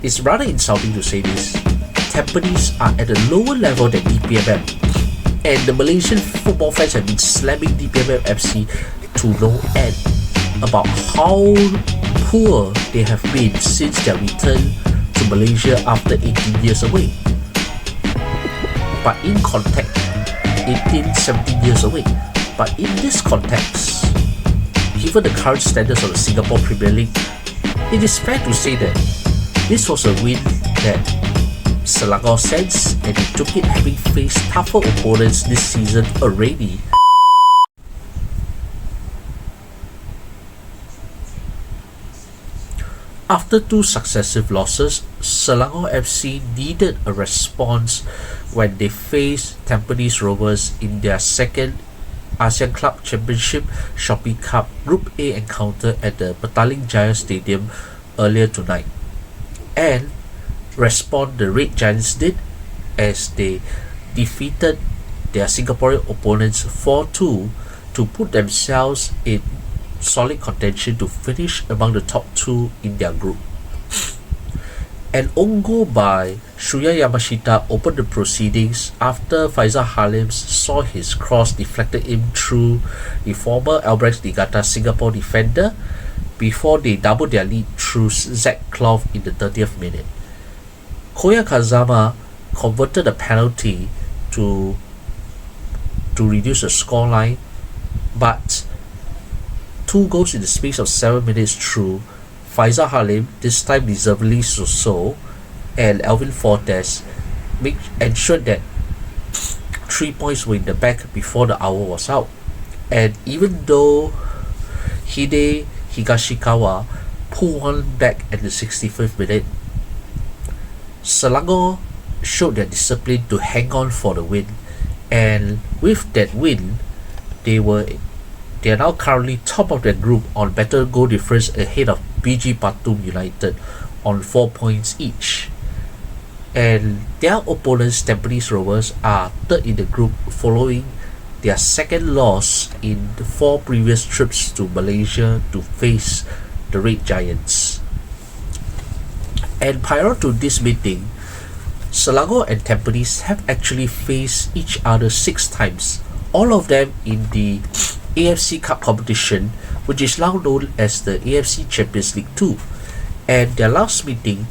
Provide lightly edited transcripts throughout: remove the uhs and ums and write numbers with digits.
It's rather insulting to say this. Tampines are at a lower level than DPMM, and the Malaysian football fans have been slamming DPMM FC to no end about how poor they have been since their return to Malaysia after 18 years away. But in context, 17 years away. But in this context, given the current standards of the Singapore Premier League, it is fair to say that this was a win that Selangor sensed, and they took it having faced tougher opponents this season already. After two successive losses, Selangor FC needed a response when they faced Tampines Rovers in their second ASEAN Club Championship Shopee Cup Group A encounter at the Petaling Jaya Stadium earlier tonight. And respond the Red Giants did, as they defeated their Singaporean opponents 4-2 to put themselves in solid contention to finish among the top two in their group. An own goal by Shuya Yamashita opened the proceedings after Faisal Halim saw his cross deflected in through the former Albrecht Niigata Singapore defender before they doubled their lead through Zach Clough in the 30th minute. Koya Kazama converted a penalty to reduce the scoreline, but two goals in the space of 7 minutes through Faisal Halim, this time deservedly so, and Alvin Fortes ensured that 3 points were in the bag before the hour was out. And even though Hide Higashikawa pulled one back at the 65th minute, Selangor showed their discipline to hang on for the win, and with that win, they are now currently top of their group on better goal difference ahead of BG Patum United on 4 points each. And their opponents, Tampines Rovers, are third in the group following their second loss in the 4 previous trips to Malaysia to face the Red Giants. And prior to this meeting, Selangor and Tampines have actually faced each other 6 times, all of them in the AFC Cup competition, which is now known as the AFC Champions League 2. And their last meeting,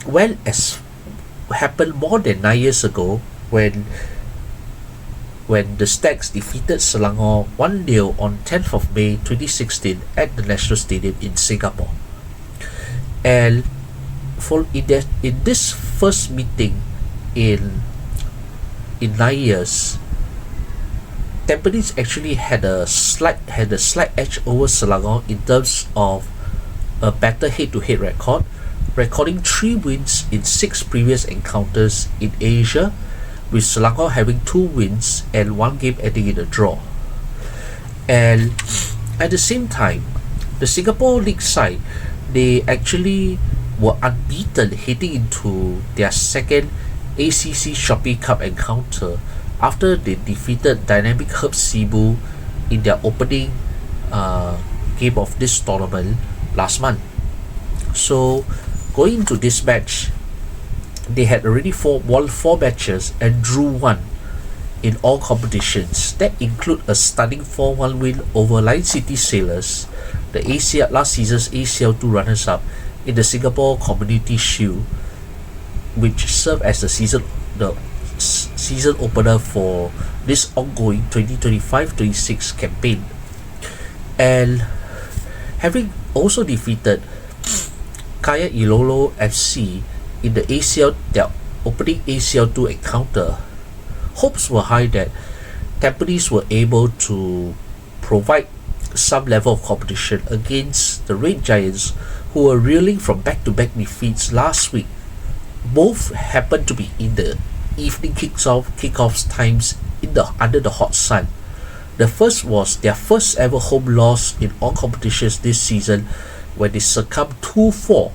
well, as happened more than 9 years ago when the Stags defeated Selangor 1-0 on 10th of May 2016 at the National Stadium in Singapore. And in this first meeting in 9 years, Tampines actually had a slight edge over Selangor in terms of a better head-to-head record, recording 3 wins in 6 previous encounters in Asia, with Selangor having 2 wins and 1 game ending in a draw. And at the same time, the Singapore League side, they actually were unbeaten heading into their second ACC Shopee Cup encounter after they defeated Dynamic Herb Cebu in their opening game of this tournament last month. So going into this match, they had already won 4 matches and drew 1 in all competitions. That include a stunning 4-1 win over Lion City Sailors, the last season's ACL2 runners-up in the Singapore Community Shield, which served as the season opener for this ongoing 2025-26 campaign. And having also defeated Kaya Ilolo FC in the their opening ACL2 encounter, hopes were high that Tampines were able to provide some level of competition against the Red Giants, who were reeling from back-to-back defeats last week. Both happened to be in the evening kickoffs times under the hot sun. The first was their first ever home loss in all competitions this season, when they succumbed 2-4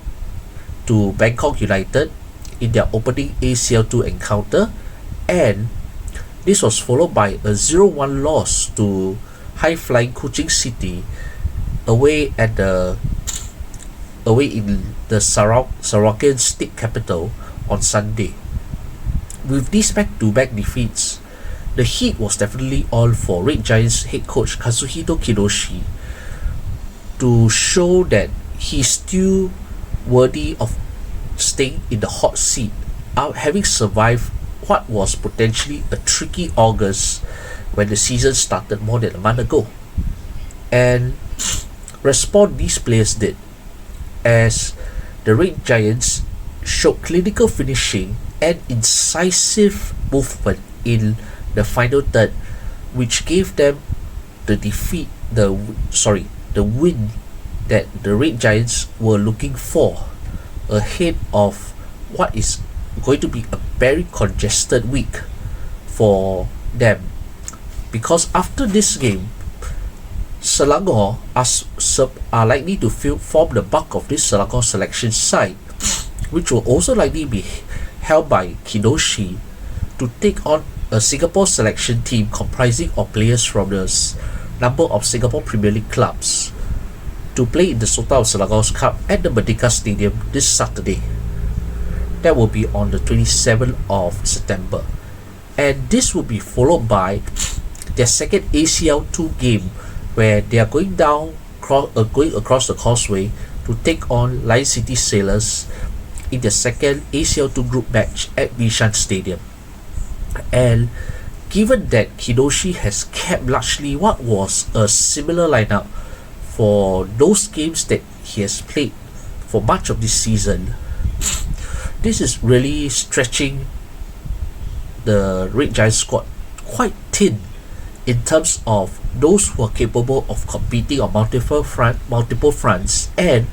to Bangkok United in their opening ACL2 encounter, and this was followed by a 0-1 loss to high-flying Kuching City away at the away in the Sarawakian state capital on Sunday. With these back-to-back defeats, the heat was definitely on for Red Giants head coach Kazuhito Kidoshi to show that he's still worthy of staying in the hot seat, having survived what was potentially a tricky August when the season started more than a month ago. And respond these players did, as the Red Giants showed clinical finishing and incisive movement in the final third, which gave them the win that the Red Giants were looking for ahead of what is going to be a very congested week for them. Because after this game, Selangor are likely to form the bulk of this Selangor selection side, which will also likely be held by Kidoshi to take on a Singapore selection team comprising of players from the number of Singapore Premier League clubs to play in the Sultan of Selangor's Cup at the Merdeka Stadium this Saturday. That will be on the 27th of September. And this will be followed by their second ACL 2 game, where they are going across the causeway to take on Lion City Sailors in their second ACL 2 group match at Bishan Stadium. And given that Kidoshi has kept largely what was a similar lineup for those games that he has played for much of this season, this is really stretching the Red Giants squad quite thin in terms of those who are capable of competing on multiple fronts, and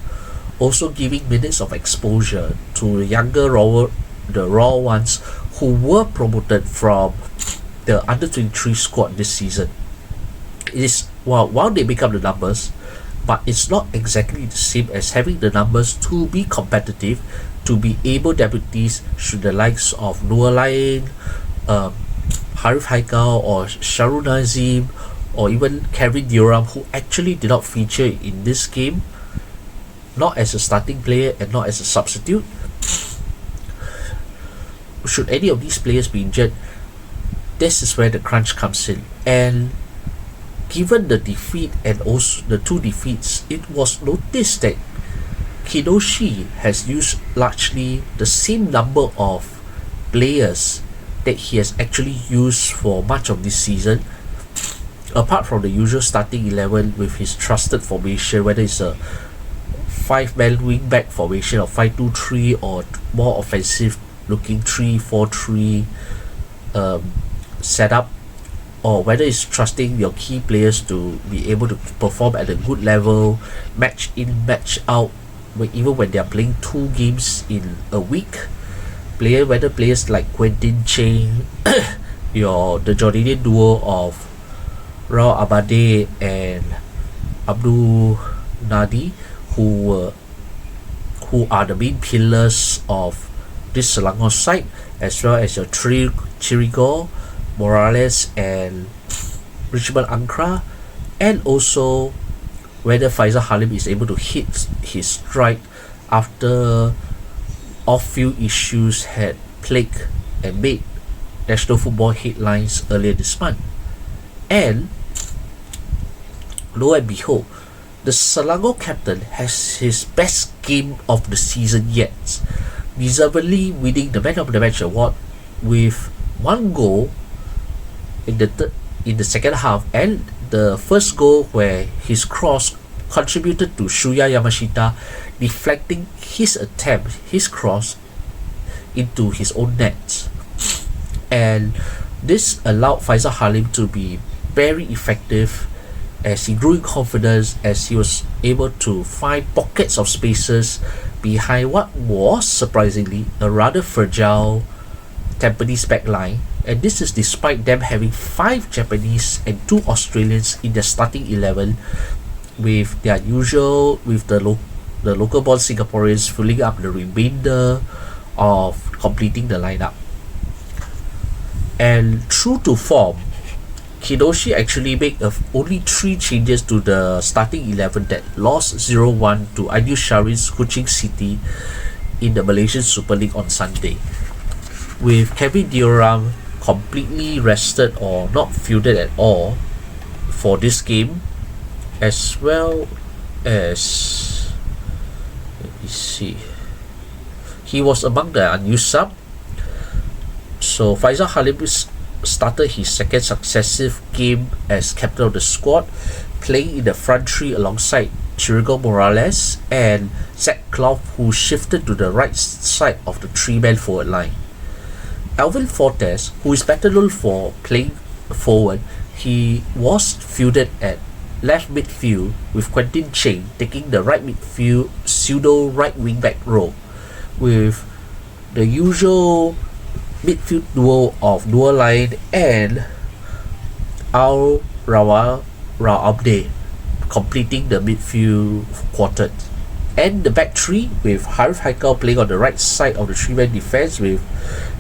also giving minutes of exposure to the raw ones who were promoted from the under-23 squad this season. It is while they become the numbers, but it's not exactly the same as having the numbers to be competitive, to be able deputies should the likes of Noor Lain, Harif Haikal or Sharul Nazim, or even Kevin Dioram, who actually did not feature in this game, not as a starting player and not as a substitute. Should any of these players be injured, this is where the crunch comes in. And given the defeat and also the two defeats, it was noticed that Kidoshi has used largely the same number of players that he has actually used for much of this season, apart from the usual starting 11 with his trusted formation, whether it's a 5-man wing-back formation or 5-2-3 or more offensive looking 3-4-3 setup, or whether it's trusting your key players to be able to perform at a good level, match in, match out, even when they are playing 2 games in a week. Whether players like Quentin Cheng, the Jordanian duo of Rao Abade and Abdul Nadi, who are the main pillars of this Selangor side, as well as your Chirigo, Morales and Richmond Ankara, and also whether Faisal Halim is able to hit his stride after off-field issues had plagued and made national football headlines earlier this month. And lo and behold, the Selangor captain has his best game of the season yet, deservedly winning the Man of the Match award with 1 goal in the second half, and the first goal where his cross contributed to Shuya Yamashita deflecting his cross into his own net. And this allowed Faisal Halim to be very effective as he grew in confidence, as he was able to find pockets of spaces behind what was surprisingly a rather fragile Tampines backline. And this is despite them having 5 Japanese and 2 Australians in their starting 11, with the local born Singaporeans filling up the remainder of completing the lineup. And true to form, Hidoshi actually made only 3 changes to the starting 11 that lost 0-1 to Aidil Sharif's Kuching City in the Malaysian Super League on Sunday. With Kevin Dioram completely rested or not fielded at all for this game, as well as, let me see, he was among the unused sub. So Faisal Halim started his second successive game as captain of the squad, playing in the front three alongside Chirigo Morales and Zach Clough, who shifted to the right side of the 3-man forward line. Alvin Fortes, who is better known for playing forward, he was fielded at left midfield, with Quentin Cheng taking the right midfield pseudo right wing back role, with the usual midfield duo of Noor Line and Al Abde completing the midfield quartet. And the back three, with Harif Haikal playing on the right side of the 3-man defense, with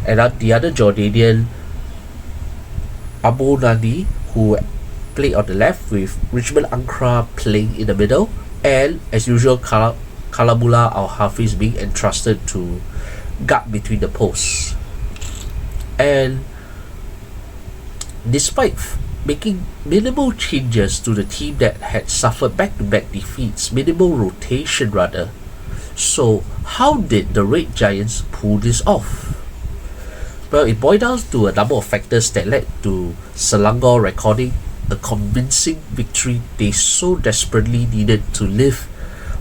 the other Jordanian Abu Nadi, who played on the left, with Richmond Ankara playing in the middle, and as usual Kalamullah Al Hafiz being entrusted to guard between the posts. And despite making minimal changes to the team that had suffered back-to-back defeats, minimal rotation rather, so how did the Red Giants pull this off? Well, it boiled down to a number of factors that led to Selangor recording a convincing victory they so desperately needed to lift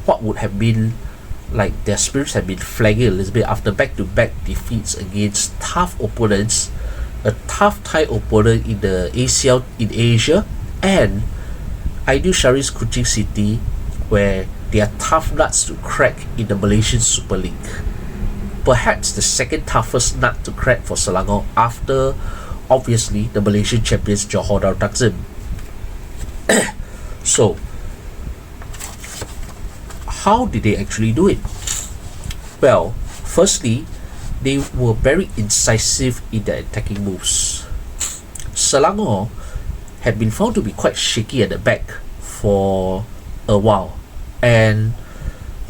what would have been like their spirits had been flagging a little bit after back-to-back defeats against tough opponents, a tough Thai opponent in the ACL in Asia, and Aidil Sharif's Kuching City, where they are tough nuts to crack in the Malaysian Super League. Perhaps the second toughest nut to crack for Selangor after, obviously, the Malaysian champions Johor Darul Takzim. So, how did they actually do it? Well, firstly, they were very incisive in their attacking moves. Selangor had been found to be quite shaky at the back for a while, and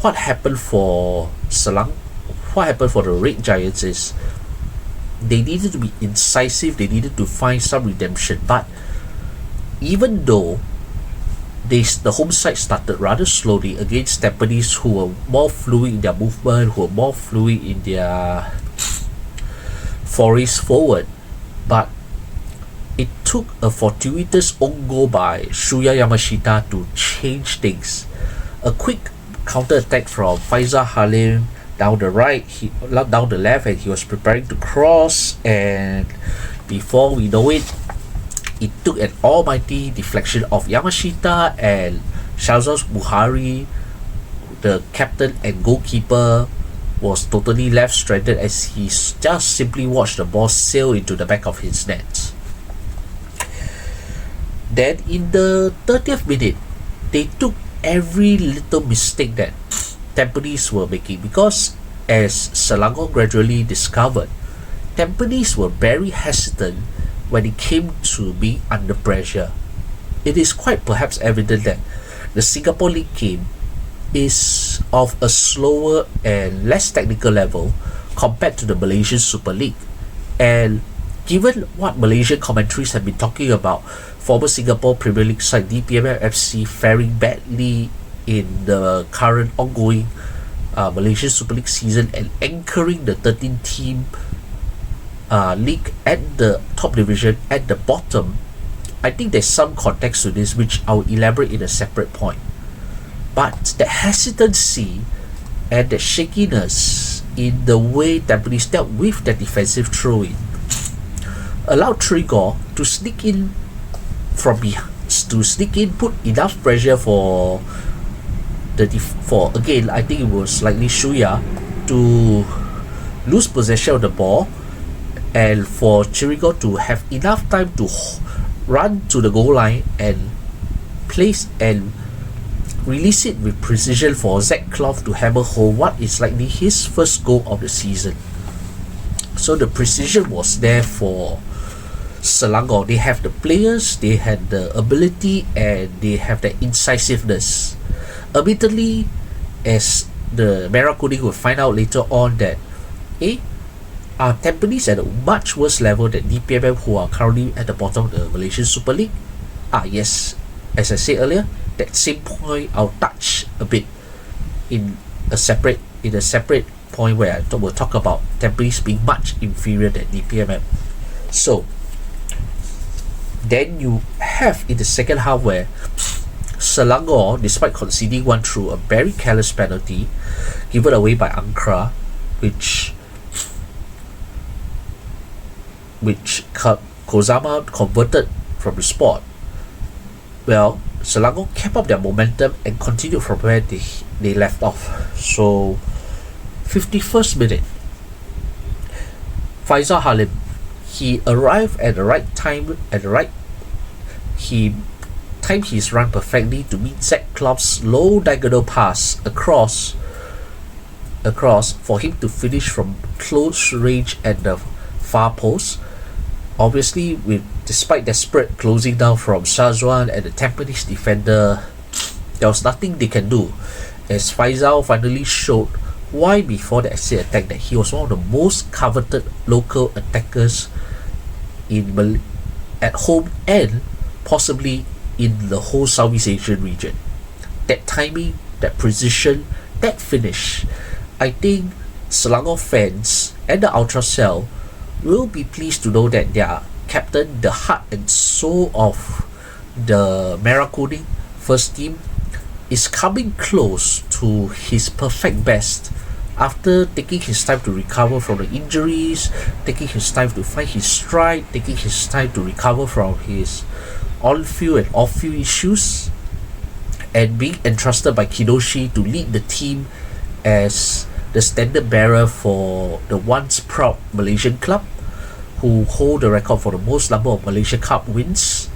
what happened for the Red Giants is they needed to be incisive, they needed to find some redemption. But even though the home side started rather slowly against Tampines, who were more fluid in their movement, who were more fluid in their forays forward, but it took a fortuitous own goal by Shuya Yamashita to change things. A quick counter-attack from Faisal Halim down the left, and he was preparing to cross, and before we know it, it took an almighty deflection of Yamashita, and Shahzad Buhari, the captain and goalkeeper, was totally left stranded as he just simply watched the ball sail into the back of his net. Then in the 30th minute, they took every little mistake that Tampines were making, because as Selangor gradually discovered, Tampines were very hesitant when it came to being under pressure. It is quite perhaps evident that the Singapore League game is of a slower and less technical level compared to the Malaysian Super League. And given what Malaysian commentaries have been talking about, former Singapore Premier League side DPMF FC faring badly in the current ongoing Malaysian Super League season and anchoring the 13-team league at the top division at the bottom, I think there's some context to this which I'll elaborate in a separate point. But the hesitancy and the shakiness in the way Tampines dealt with the defensive throw-in allowed Trigor to sneak in from behind, put enough pressure for again, I think it was likely Shuya to lose possession of the ball, and for Chirigo to have enough time to run to the goal line and place and release it with precision for Zach Clough to hammer home what is likely his first goal of the season. So the precision was there for Selangor, they have the players, they had the ability, and they have the incisiveness. Admittedly, as the Merah Kuning will find out later on that Tampines at a much worse level than DPMM, who are currently at the bottom of the Malaysian Super League. Yes, as I said earlier, that same point I'll touch a bit in a separate point where I will talk about Tampines being much inferior than DPMM. So then you have in the second half where Selangor, despite conceding one through a very careless penalty given away by Ankara, which Kozama converted from the spot, well, Selangor kept up their momentum and continued from where they left off. So 51st minute, Faisal Halim, he arrived at the right time, he timed his run perfectly to meet Zach Klopp's low diagonal pass across for him to finish from close range at the far post. Obviously, despite desperate closing down from Shazwan and the Tampines defender, there was nothing they can do, as Faisal finally showed why before the essay attack that he was one of the most coveted local attackers at home and possibly in the whole Southeast Asian region. That timing, that precision, that finish, I think Selangor fans and the Ultra Cell will be pleased to know that their captain, the heart and soul of the Merah Kuning first team, is coming close to his perfect best after taking his time to recover from the injuries, taking his time to find his stride, taking his time to recover from his on-field and off-field issues, and being entrusted by Kidoshi to lead the team as the standard bearer for the once proud Malaysian club, who hold the record for the most number of Malaysia Cup wins.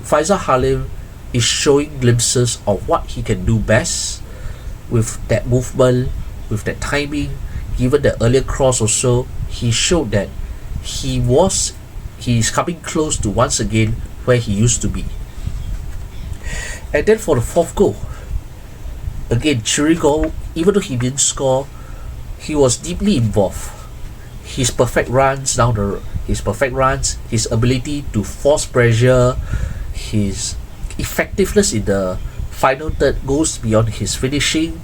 Faisal Halim is showing glimpses of what he can do best with that movement, with that timing. Given the earlier cross also, he showed that he is coming close to once again where he used to be. And then for the fourth goal, again, Chirigo, even though he didn't score, he was deeply involved. His perfect runs, his ability to force pressure, his effectiveness in the final third goes beyond his finishing,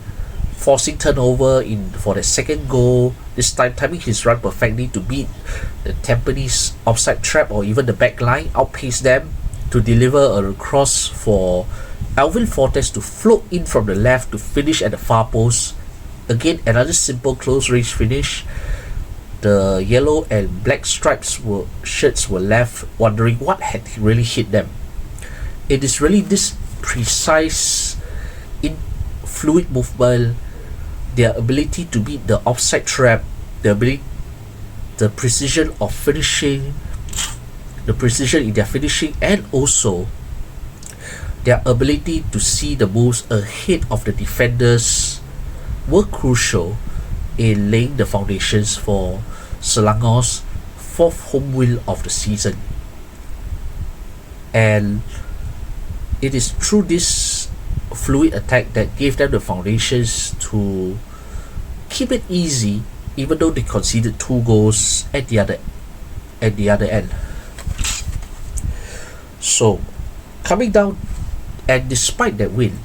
forcing turnover for the second goal, this time timing his run perfectly to beat the Tampines offside trap or even the back line, outpace them to deliver a cross for Alvin Fortes to float in from the left to finish at the far post. Again, another simple close range finish. The yellow and black shirts were left wondering what had really hit them. It is really this precise, fluid movement, their ability to beat the offside trap, the precision of finishing, the precision in their finishing, and also their ability to see the moves ahead of the defenders were crucial in laying the foundations for Selangor's fourth home win of the season. And it is through this fluid attack that gave them the foundations to keep it easy, even though they conceded 2 goals at the other end. So, coming down, and despite that win,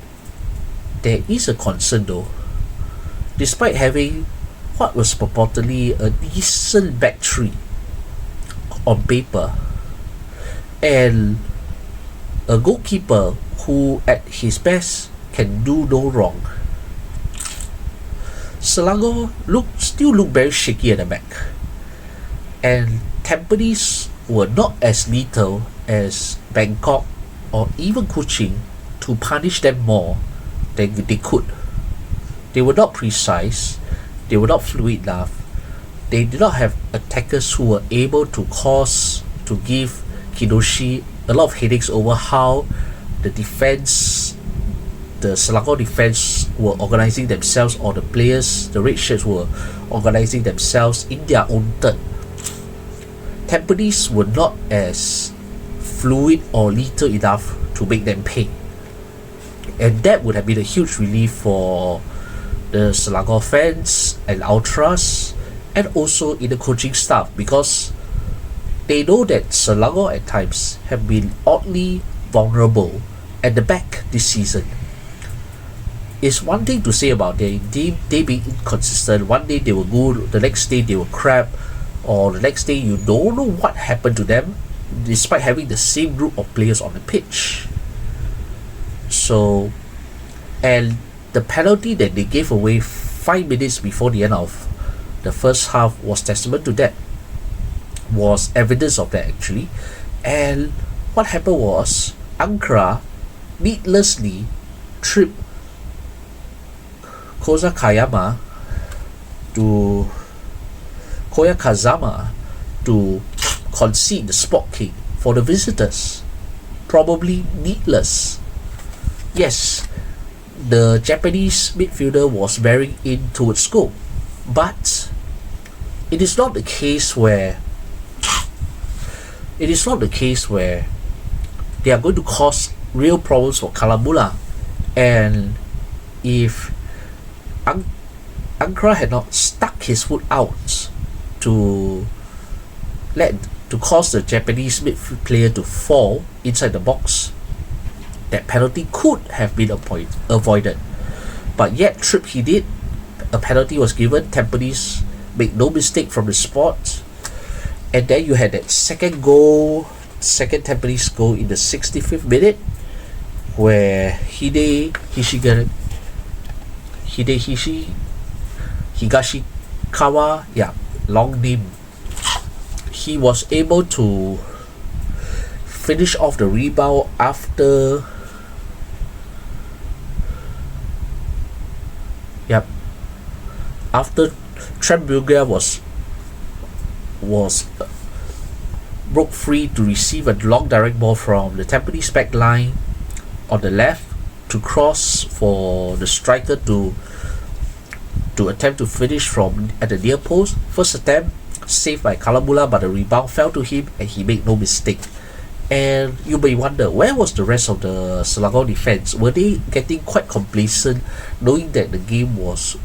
there is a concern though. Despite having what was purportedly a decent back three on paper, and a goalkeeper who at his best can do no wrong, Selangor still look very shaky at the back, and Tampines were not as lethal as Bangkok or even Kuching to punish them more than they could. They were not precise, they were not fluid enough, they did not have attackers who were able to give Kidoshi a lot of headaches over how the Selangor defense were organizing themselves, or the players, the red shirts, were organizing themselves in their own third. Tampines were not as fluid or lethal enough to make them pay. And that would have been a huge relief for the Selangor fans and ultras, and also in the coaching staff, because they know that Selangor at times have been oddly vulnerable at the back this season. It's one thing to say about they being inconsistent. One day they were good, the next day they were crap, or the next day you don't know what happened to them despite having the same group of players on the pitch. So, and the penalty that they gave away 5 minutes before the end of the first half was testament to that, was evidence of that actually. And what happened was Ankara needlessly tripped Koyakazama to concede the spot kick for the visitors. Probably needless. Yes, the Japanese midfielder was bearing in towards goal, but it is not the case where they are going to cause real problems for Kalamula. And if Ankara had not stuck his foot out to cause the Japanese midfield player to fall inside the box, that penalty could have been avoided. But yet trip he did. A penalty was given. Tampines made no mistake from the spot. And then you had that second Tampines goal in the 65th minute, where Higashikawa, long name, he was able to finish off the rebound after Trembuglia was broke free to receive a long direct ball from the Tampines back line on the left to cross for the striker to attempt to finish from at the near post. First attempt saved by Kalamula, but the rebound fell to him and he made no mistake. And you may wonder, where was the rest of the Selangor defense? Were they getting quite complacent, knowing that the game was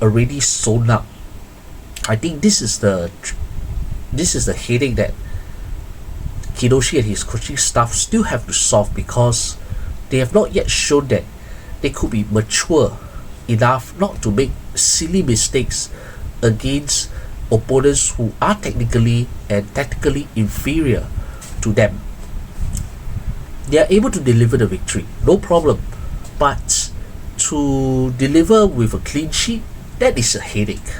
already sewn up? I think this is the headache that Kidoshi and his coaching staff still have to solve, because they have not yet shown that they could be mature enough not to make silly mistakes against opponents who are technically and tactically inferior to them. They are able to deliver the victory, no problem, but to deliver with a clean sheet, that is a headache.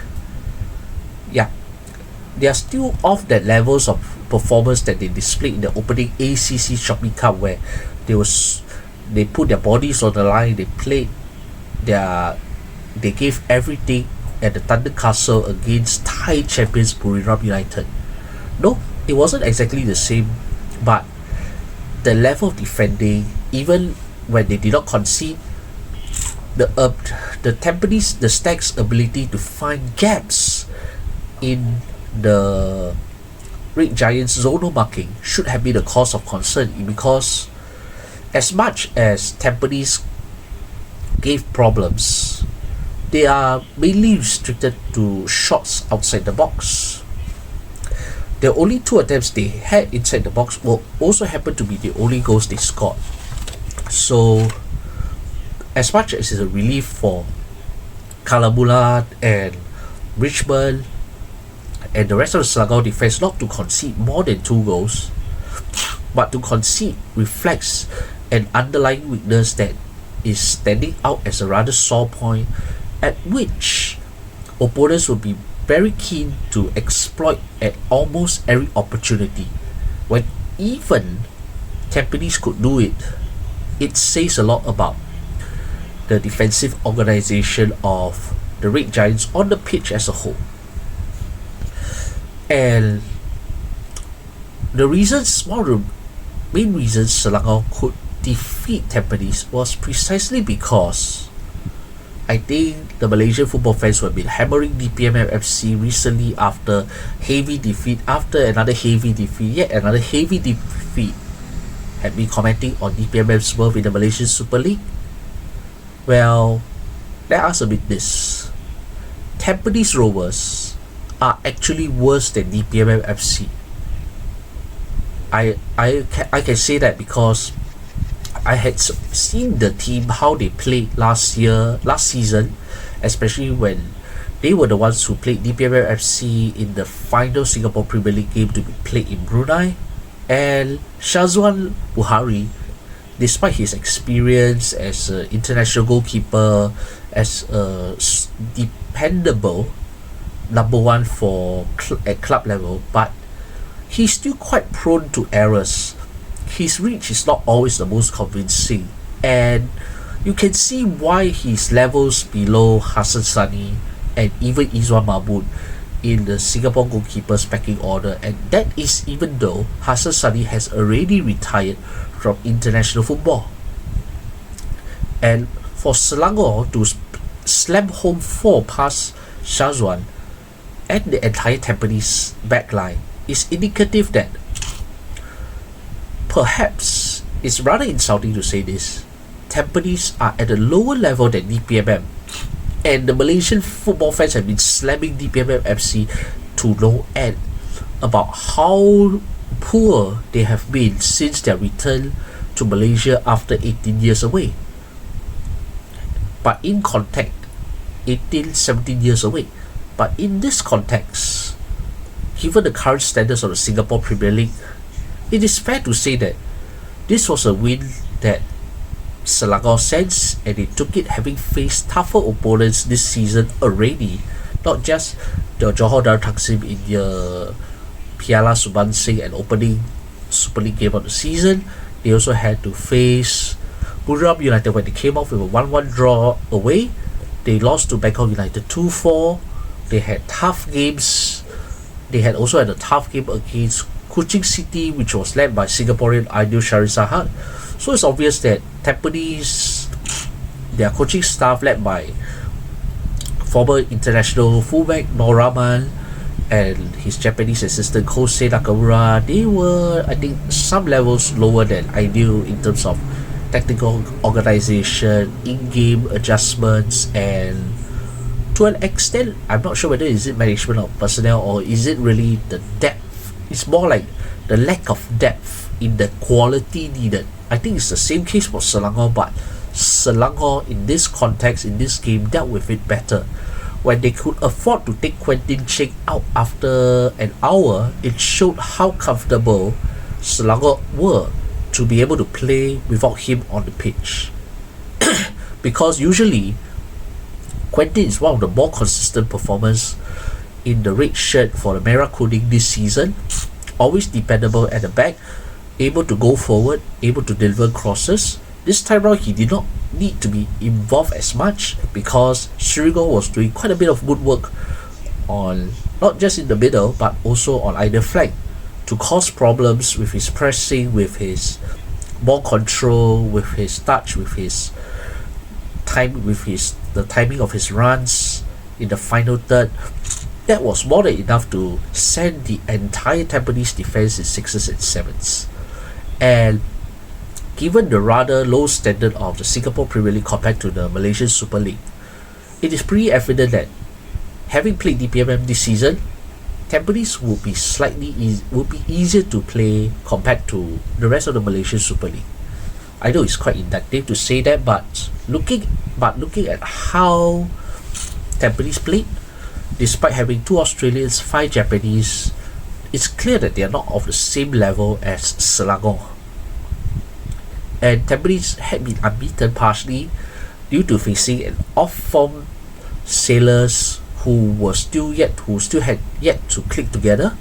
Yeah, they are still off that levels of performance that they displayed in the opening ACC Shopping Cup, where they put their bodies on the line, they gave everything at the Thunder Castle against Thai champions Buriram United. No, it wasn't exactly the same, but the level of defending, even when they did not concede, the Tampines, the Stags' ability to find gaps in the Red Giants' zonal marking should have been a cause of concern, because as much as Tampines gave problems, they are mainly restricted to shots outside the box. The only 2 attempts they had inside the box will also happen to be the only goals they scored. So, as much as it's a relief for Kalamula and Richmond and the rest of the Selangor defense not to concede more than 2 goals, but to concede reflects an underlying weakness that is standing out as a rather sore point, at which opponents will be very keen to exploit at almost every opportunity. When even Tampines could do it, it says a lot about the defensive organisation of the Red Giants on the pitch as a whole. And one of the main reasons Selangor could defeat Tampines was precisely because I think the Malaysian football fans who have been hammering DPMM FC recently after another heavy defeat, yet another heavy defeat, had been commenting on DPMM's worth in the Malaysian Super League. Well, let us admit this. Tampines Rovers are actually worse than DPMM FC. I can say that because I had seen the team how they played last season, especially when they were the ones who played DPMM FC in the final Singapore Premier League game to be played in Brunei. And Shazwan Buhari, despite his experience as an international goalkeeper, as a dependable number one at club level, but he's still quite prone to errors. His reach is not always the most convincing, and you can see why he's levels below Hassan Sani and even Izwan Mahmud in the Singapore goalkeepers pecking order, and that is even though Hassan Sani has already retired from international football. And for Selangor to slam home 4 past Shazwan and the entire Tampines backline is indicative that perhaps it's rather insulting to say this, Tampines are at a lower level than DPMM, and the Malaysian football fans have been slamming DPMM FC to no end about how poor they have been since their return to Malaysia after 18 years away. But in context, 17 years away. But in this context, given the current standards of the Singapore Premier League, it is fair to say that this was a win that Selangor sensed, and they took it having faced tougher opponents this season already, not just the Johor Darul Taksim in the Piala Subansing and opening Super League game of the season. They also had to face Buriram United when they came off with a 1-1 draw away. They lost to Bangkok United 2-4. They had tough games. They had also had a tough game against Kuching City, which was led by Singaporean Aidil Sharisahat. So it's obvious that Tampines, their coaching staff led by former international fullback Nur Rahman and his Japanese assistant Kosei Nakamura, they were, I think, some levels lower than Aidil in terms of technical organization, in-game adjustments, and to an extent, I'm not sure whether is it management of personnel or is it really the depth. It's more like the lack of depth in the quality needed. I think it's the same case for Selangor, but Selangor in this context, in this game, dealt with it better. When they could afford to take Quentin Cheng out after an hour, it showed how comfortable Selangor were to be able to play without him on the pitch. Because usually, Quentin is one of the more consistent performers in the red shirt for the Merah Kuning this season. Always dependable at the back, able to go forward, able to deliver crosses. This time round, he did not need to be involved as much because Srigo was doing quite a bit of good work on not just in the middle but also on either flank to cause problems with his pressing, with his ball control, with his touch, with his time, with the timing of his runs in the final third. That was more than enough to send the entire Tampines defense in 6s and 7s. And given the rather low standard of the Singapore Premier League compared to the Malaysian Super League, it is pretty evident that having played DPMM this season, Tampines would be easier to play compared to the rest of the Malaysian Super League. I know it's quite inductive to say that, but looking at how Tampines played, despite having 2 Australians, 5 Japanese, it's clear that they are not of the same level as Selangor. And Tampines had been unbeaten partially due to facing an off-form Sailors who still had yet to click together,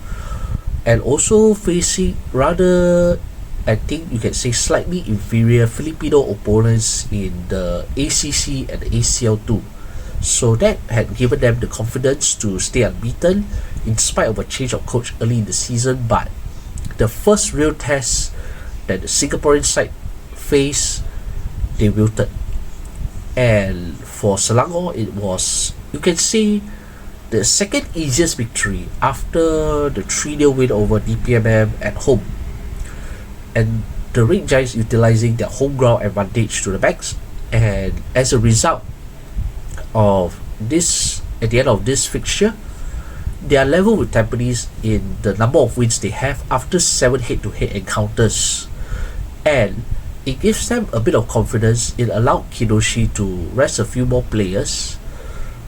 and also facing rather, I think you can say, slightly inferior Filipino opponents in the ACC and the ACL2. So that had given them the confidence to stay unbeaten in spite of a change of coach early in the season. But the first real test that the Singaporean side faced, they wilted. And for Selangor, it was, you can say, the second easiest victory after the 3-0 win over DPMM at home. And the Red Giants utilizing their home ground advantage to the max, and as a result of this, at the end of this fixture, they are level with Tampines in the number of wins they have after 7 head-to-head encounters, and it gives them a bit of confidence. It allowed Kidoshi to rest a few more players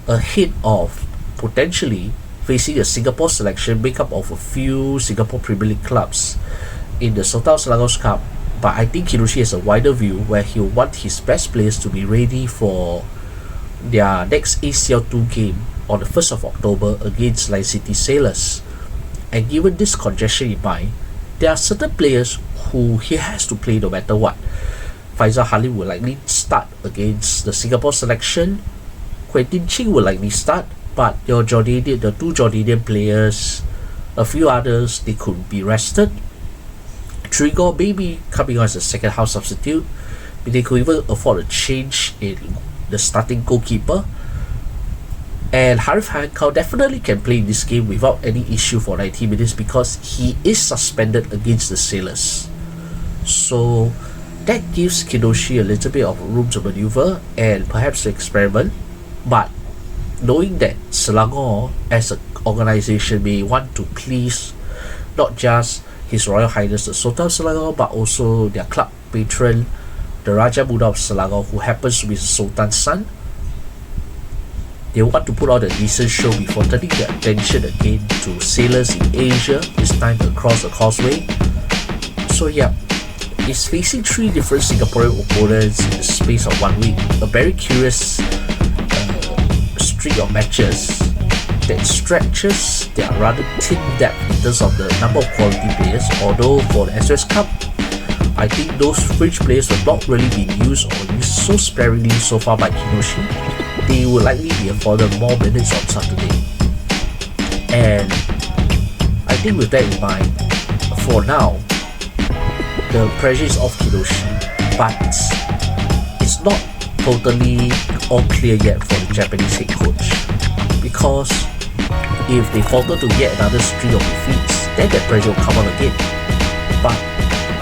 ahead of potentially facing a Singapore selection made up of a few Singapore Premier League clubs in the Sultan Selangor Cup. But I think Kidoshi has a wider view where he'll want his best players to be ready for their next ACL2 game on the 1st of October against Lion City Sailors. And given this congestion in mind, there are certain players who he has to play no matter what. Faisal Halim will likely start against the Singapore selection. Quentin Ching will likely start, but the two Jordanian players, a few others, they could be rested. Trigor may be coming on as a second half substitute, but they could even afford a change in the starting goalkeeper. And Harif Hankal definitely can play in this game without any issue for 90 minutes because he is suspended against the Sailors. So that gives Kidoshi a little bit of room to maneuver and perhaps to experiment. But knowing that Selangor as an organisation may want to please not just His Royal Highness the Sultan of Selangor, but also their club patron, the Raja Muda of Selangor, who happens to be the Sultan's son, they want to put out a decent show before turning their attention again to Sailors in Asia, this time across the causeway. So yeah, it's facing 3 different Singaporean opponents in the space of 1 week. A very curious string of matches that stretches their rather thin depth in terms of the number of quality players. Although for the SOS Cup, I think those fringe players have not really been used or used so sparingly so far by Kidoshi. They will likely be afforded more minutes on Saturday. And I think with that in mind, for now, the pressure is off Kidoshi, but it's not totally all clear yet for the Japanese head coach, because if they falter to yet another string of defeats, then that pressure will come on again. But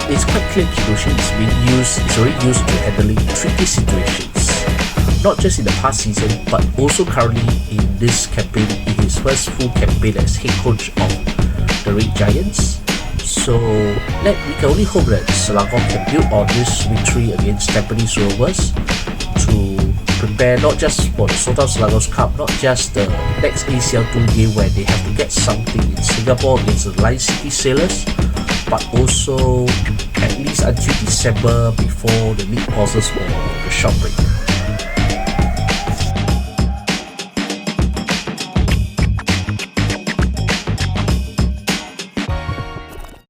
it's quite clear Kidoshi is already used to handling tricky situations, not just in the past season, but also currently in this campaign, in his first full campaign as head coach of the Red Giants. So we can only hope that Selangor can build on this victory against Tampines Rovers to prepare not just for the Sultan Selangor Cup, not just the next ACL2 game where they have to get something in Singapore against the Lion City Sailors, but also at least until December before the league pauses for the short break.